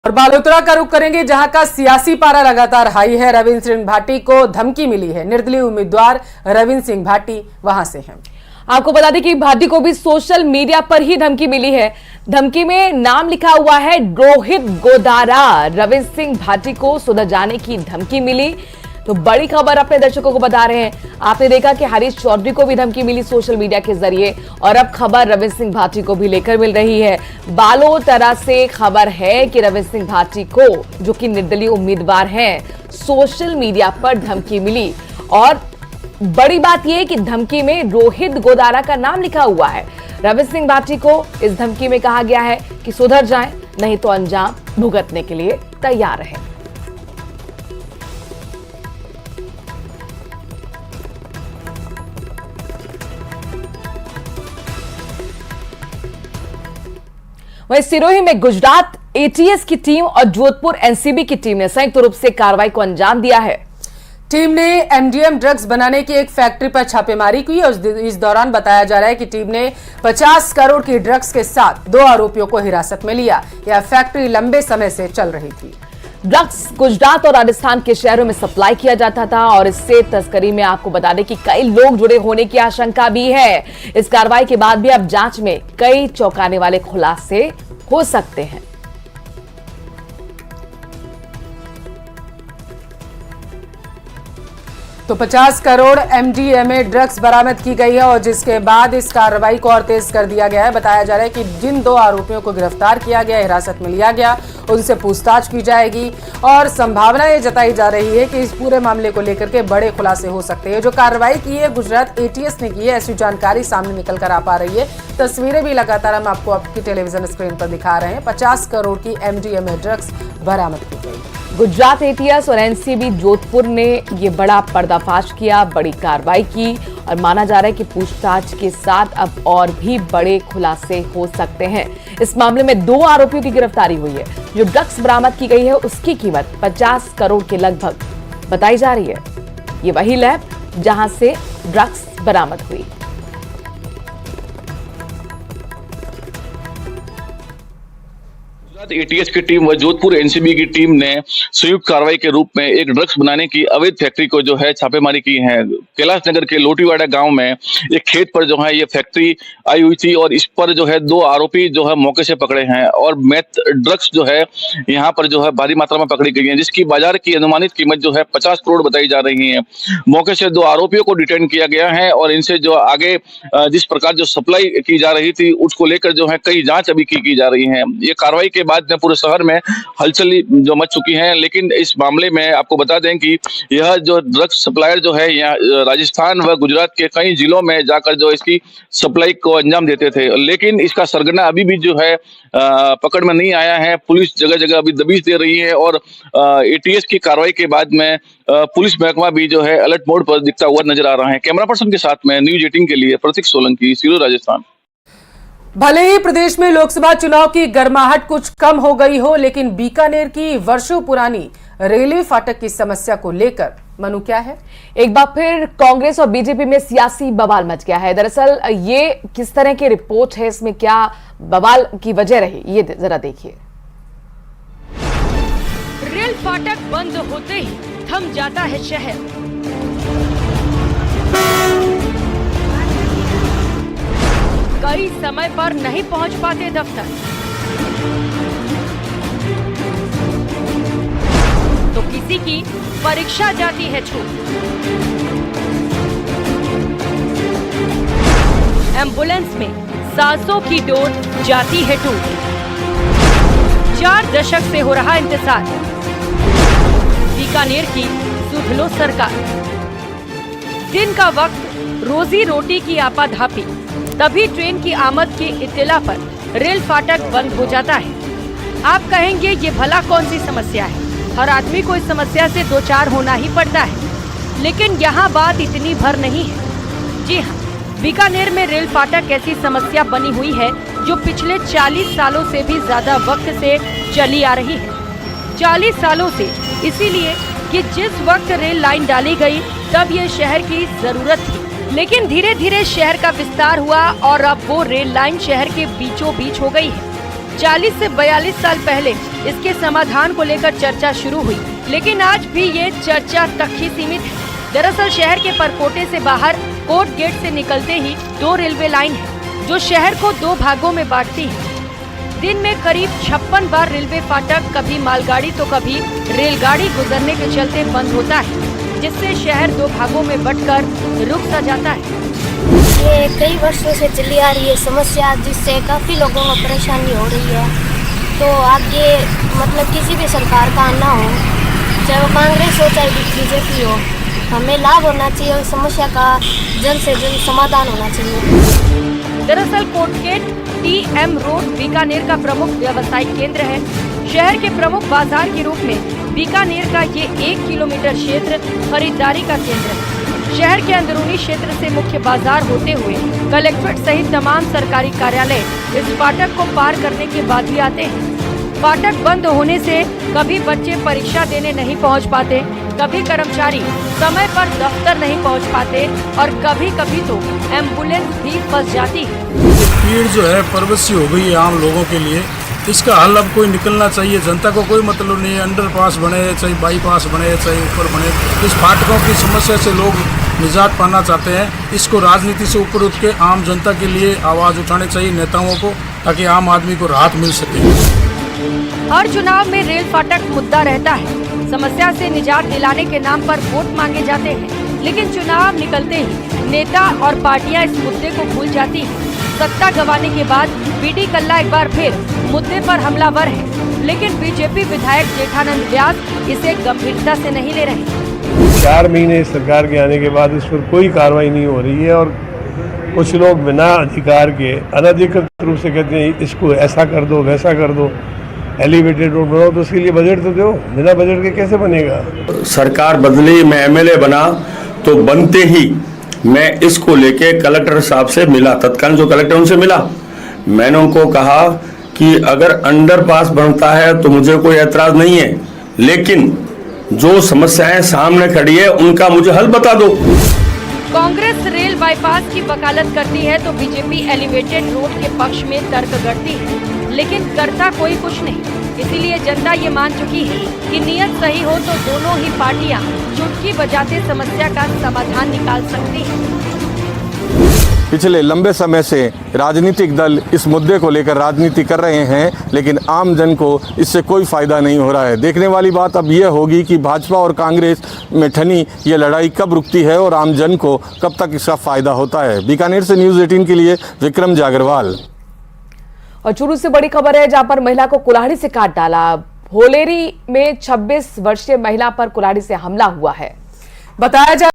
और बालोतरा का रुख करेंगे, जहां का सियासी पारा लगातार हाई है। रविंद्र सिंह भाटी को धमकी मिली है। निर्दलीय उम्मीदवार रविंद्र सिंह भाटी वहां से हैं। आपको बता दें कि भाटी को भी सोशल मीडिया पर ही धमकी मिली है। धमकी में नाम लिखा हुआ है रोहित गोदारा। रविंद्र सिंह भाटी को सुधर जाने की धमकी मिली। तो बड़ी खबर अपने दर्शकों को बता रहे हैं। आपने देखा कि हरीश चौधरी को भी धमकी मिली सोशल मीडिया के जरिए, और अब खबर रविंद्र सिंह भाटी को भी लेकर मिल रही है। बालोतरा से खबर है कि रविंद्र सिंह भाटी को, जो कि निर्दलीय उम्मीदवार हैं, सोशल मीडिया पर धमकी मिली। और बड़ी बात यह कि धमकी में रोहित गोदारा का नाम लिखा हुआ है। रविंद्र सिंह भाटी को इस धमकी में कहा गया है कि सुधर जाएं, नहीं तो अंजाम भुगतने के लिए तैयार रहें। वहीं सिरोही में गुजरात एटीएस की टीम और जोधपुर एनसीबी की टीम ने संयुक्त रूप से कार्रवाई को अंजाम दिया है। टीम ने एमडीएम ड्रग्स बनाने की एक फैक्ट्री पर छापेमारी की और इस दौरान बताया जा रहा है कि टीम ने 50 करोड़ की ड्रग्स के साथ 2 आरोपियों को हिरासत में लिया। यह फैक्ट्री लंबे समय से चल रही थी। ड्रग्स गुजरात और राजस्थान के शहरों में सप्लाई किया जाता था और इससे तस्करी में आपको बता दें कि कई लोग जुड़े होने की आशंका भी है। इस कार्रवाई के बाद भी अब जांच में कई चौंकाने वाले खुलासे हो सकते हैं। तो 50 करोड़ एमडीएमए ड्रग्स बरामद की गई है और जिसके बाद इस कार्रवाई को और तेज कर दिया गया है। बताया जा रहा है कि जिन 2 आरोपियों को गिरफ्तार किया गया, हिरासत में लिया गया, उनसे पूछताछ की जाएगी और संभावना ये जताई जा रही है कि इस पूरे मामले को लेकर के बड़े खुलासे हो सकते हैं। जो कार्रवाई की है गुजरात एटीएस ने की है, ऐसी जानकारी सामने निकल कर आ पा रही है। तस्वीरें भी लगातार हम आपको आपकी टेलीविजन स्क्रीन पर दिखा रहे हैं। 50 करोड़ की एमडीएमए ड्रग्स बरामद की गई। गुजरात एटीएस और एनसीबी जोधपुर ने ये बड़ा पर्दाफाश किया, बड़ी कार्रवाई की और माना जा रहा है कि पूछताछ के साथ अब और भी बड़े खुलासे हो सकते हैं। इस मामले में 2 आरोपियों की गिरफ्तारी हुई है। जो ड्रग्स बरामद की गई है उसकी कीमत 50 करोड़ के लगभग बताई जा रही है। ये वही लैब जहां से ड्रग्स बरामद हुई। एटीएस की टीम व जोधपुर एनसीबी की टीम ने संयुक्त कार्रवाई के रूप में एक ड्रग्स बनाने की अवैध फैक्ट्री को जो है छापेमारी की है। कैलाश नगर के लोटीवाड़ा गांव में एक खेत पर जो है ये फैक्ट्री आई हुई थी और इस पर जो है 2 आरोपी जो है मौके से पकड़े हैं और मैथ ड्रग्स जो है यहाँ पर जो है भारी मात्रा में पकड़ी गई है, जिसकी बाजार की अनुमानित कीमत जो है 50 करोड़ बताई जा रही है। मौके से 2 आरोपियों को डिटेन किया गया है और इनसे जो आगे जिस प्रकार जो सप्लाई की जा रही थी उसको लेकर जो है कई जांच अभी की जा रही है। ये कार्रवाई के बाद में पूरे शहर में हलचल जो मच चुकी है। लेकिन इस मामले में आपको बता दें कि यह जो ड्रग्स सप्लायर जो है यहाँ राजस्थान व गुजरात के कई जिलों में जाकर जो इसकी सप्लाई को अंजाम देते थे, लेकिन इसका सरगना अभी भी जो है पकड़ में नहीं आया है। पुलिस जगह जगह अभी दबिश दे रही है और एटीएस की कार्रवाई के बाद में पुलिस महकमा भी जो है अलर्ट मोड पर दिखता हुआ नजर आ रहा है। कैमरा पर्सन के साथ में न्यूज 18 के लिए प्रतीक सोलंकी, सिरोही, राजस्थान। भले ही प्रदेश में लोकसभा चुनाव की गर्माहट कुछ कम हो गई हो, लेकिन बीकानेर की वर्षों पुरानी रेलवे फाटक की समस्या को लेकर मनु क्या है? एक बार फिर कांग्रेस और बीजेपी में सियासी बवाल मच गया है। दरअसल ये किस तरह की रिपोर्ट है, इसमें क्या बवाल की वजह रही, ये जरा देखिए। रेल फाटक बंद होते ही थम जाता है शहर। कई समय पर नहीं पहुंच पाते दफ्तर, तो किसी की परीक्षा जाती है छूट। एम्बुलेंस में सांसों की डोर जाती है टूट। 4 दशक से हो रहा इंतजार, बीकानेर की सुध लो सरकार। दिन का वक्त, रोजी रोटी की आपाधापी, तभी ट्रेन की आमद की इत्तला पर रेल फाटक बंद हो जाता है। आप कहेंगे ये भला कौन सी समस्या है, हर आदमी को इस समस्या से 2-4 होना ही पड़ता है। लेकिन यहाँ बात इतनी भर नहीं है। जी हाँ, बीकानेर में रेल फाटक ऐसी समस्या बनी हुई है जो पिछले 40 सालों से भी ज्यादा वक्त से चली आ रही है। 40 सालों से इसीलिए कि जिस वक्त रेल लाइन डाली गई तब ये शहर की जरूरत थी, लेकिन धीरे धीरे शहर का विस्तार हुआ और अब वो रेल लाइन शहर के बीचों बीच हो गई है। 40 से 42 साल पहले इसके समाधान को लेकर चर्चा शुरू हुई, लेकिन आज भी ये चर्चा तक ही सीमित है। दरअसल शहर के परकोटे से बाहर कोर्ट गेट से निकलते ही 2 रेलवे लाइन है, जो शहर को 2 भागों में बांटती है। दिन में करीब 56 बार रेलवे फाटक कभी मालगाड़ी तो कभी रेलगाड़ी गुजरने के चलते बंद होता है, जिससे शहर 2 भागों में बंटकर रुक सा जाता है। ये कई वर्षों से चली आ रही है समस्या, जिससे काफ़ी लोगों को परेशानी हो रही है। तो आगे मतलब किसी भी सरकार का आना हो, चाहे वो कांग्रेस हो चाहे बीजेपी हो, हमें लाभ होना चाहिए और समस्या का जल्द से जल्द समाधान होना चाहिए। दरअसल कोटगेट TM रोड बीकानेर का प्रमुख व्यावसायिक केंद्र है। शहर के प्रमुख बाजार के रूप में बीकानेर का ये 1 किलोमीटर क्षेत्र खरीदारी का केंद्र है। शहर के अंदरूनी क्षेत्र से मुख्य बाजार होते हुए कलेक्ट्रेट सहित तमाम सरकारी कार्यालय इस फाटक को पार करने के बाद ही आते हैं। फाटक बंद होने से कभी बच्चे परीक्षा देने नहीं पहुंच पाते, कभी कर्मचारी समय पर दफ्तर नहीं पहुंच पाते और कभी कभी तो एम्बुलेंस भी फंस जाती है। भीड़ जो है परवशी हो गई है आम लोगों के लिए। इसका हल अब कोई निकलना चाहिए। जनता को कोई मतलब नहीं है, अंडरपास बने चाहे बाईपास बने चाहे ऊपर बने, इस फाटकों की समस्या से लोग निजात पाना चाहते हैं। इसको राजनीति से ऊपर उठ के आम जनता के लिए आवाज़ उठाने चाहिए नेताओं को, ताकि आम आदमी को राहत मिल सके। हर चुनाव में रेल फाटक मुद्दा रहता है। समस्या से निजात दिलाने के नाम पर वोट मांगे जाते हैं, लेकिन चुनाव निकलते ही नेता और पार्टियां इस मुद्दे को भूल जाती हैं। सत्ता गंवाने के बाद BD कल्ला एक बार फिर मुद्दे पर हमलावर है, लेकिन बीजेपी विधायक जेठानंद व्यास इसे गंभीरता से नहीं ले रहे। 4 महीने सरकार के आने के बाद इस पर कोई कार्रवाई नहीं हो रही है और कुछ लोग बिना अधिकार के अनधिकृत रूप से कहते हैं इसको ऐसा कर दो वैसा कर दो, एलिवेटेड रोड बनाओ, तो उसके लिए बजट तो दो। बिना बजट के कैसे बनेगा? सरकार बदली, मैं MLA बना तो बनते ही मैं इसको लेके कलेक्टर साहब से मिला, तत्काल जो कलेक्टर उनसे मिला। मैंने उनको कहा कि अगर अंडरपास बनता है तो मुझे कोई एतराज नहीं है, लेकिन जो समस्याएं सामने खड़ी है उनका मुझे हल बता दो। कांग्रेस रेल बाईपास की वकालत करती है तो बीजेपी एलिवेटेड रोड के पक्ष में तर्क गढ़ती है, लेकिन करता कोई कुछ नहीं। इसीलिए जनता ये मान चुकी है कि नियत सही हो तो दोनों ही पार्टियां चुटकी बजाते समस्या का समाधान निकाल सकती हैं। पिछले लंबे समय से राजनीतिक दल इस मुद्दे को लेकर राजनीति कर रहे हैं, लेकिन आम जन को इससे कोई फायदा नहीं हो रहा है। देखने वाली बात अब यह होगी कि भाजपा और कांग्रेस में ठनी ये लड़ाई कब रुकती है और आम जन को कब तक इसका फायदा होता है। बीकानेर से न्यूज़ 18 के लिए विक्रम जागरवाल। और चूरू से बड़ी खबर है, जहां पर महिला को कुल्हाड़ी से काट डाला। भोलेरी में 26 वर्षीय महिला पर कुल्हाड़ी से हमला हुआ है। बताया जा